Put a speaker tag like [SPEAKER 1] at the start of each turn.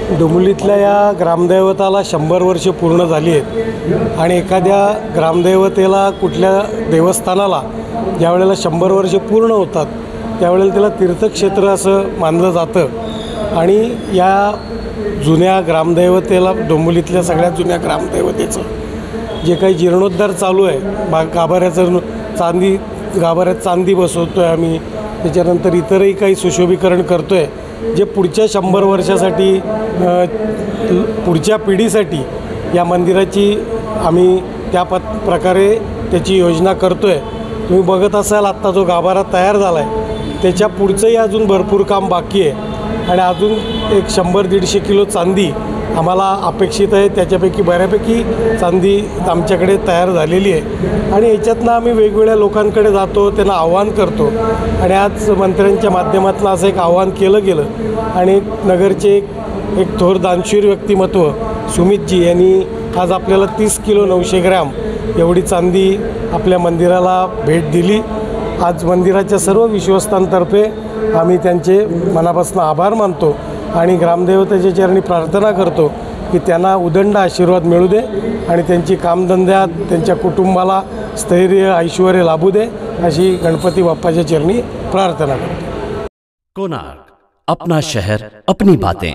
[SPEAKER 1] डोंबिवलीतल्या या ग्रामदैवताला 100 वर्ष पूर्ण झाली आहेत आणि एखाद्या ग्रामदैवतेला कुठल्या देवस्थानाला ज्या वेळेला 100 वर्ष पूर्ण होतात त्यावेळेला त्याला तीर्थक्षेत्र असं मानलं जातं। आणि या जुन्या ग्रामदैवतेला, डोंबिवलीतल्या सगळ्यात जुन्या ग्रामदैवतेचं जे काही जीर्णोद्धार चालू आहे, गाभाऱ्याचं गाभाऱ्यात चांदी बसवतो आहे आम्ही, त्याच्यानंतर इतरही काही सुशोभीकरण करतो आहे जे पुढच्या 100 वर्षासाठी, पुढच्या पिढीसाठी या मंदिराची आम्ही त्या प्रकारे त्याची योजना करतो आहे। तुम्ही बघत असाल आत्ता जो गाभारा तयार झाला आहे त्याच्या पुढचंही अजून भरपूर काम बाकी आहे आणि अजून एक 100-150 किलो चांदी आम्हाला अपेक्षित आहे। त्याच्यापैकी बऱ्यापैकी चांदी आमच्याकडे तयार झालेली आहे आणि याच्यातनं आम्ही वेगवेगळ्या लोकांकडे जातो, त्यांना आव्हान करतो आणि आज मंत्र्यांच्या माध्यमातून असं एक आव्हान केलं गेलं आणि नगरचे एक थोर दानशूर व्यक्तिमत्व सुमितजी यांनी आज आपल्याला 30 किलो 900 ग्रॅम एवढी चांदी आपल्या मंदिराला भेट दिली। आज मंदिराच्या सर्व विश्वस्तांतर्फे आम्ही त्यांचे मनापासून आभार मानतो आणि ग्रामदेवतेच्या चरणी प्रार्थना करतो की त्यांना उदंड आशीर्वाद मिळू दे आणि त्यांची कामधंद्यात, त्यांच्या कुटुंबाला स्थैर्य ऐश्वर्य लाभू दे अशी गणपती बाप्पाच्या चरणी प्रार्थना करतो।
[SPEAKER 2] कोणार्क, अपना शहर, अपनी बातें।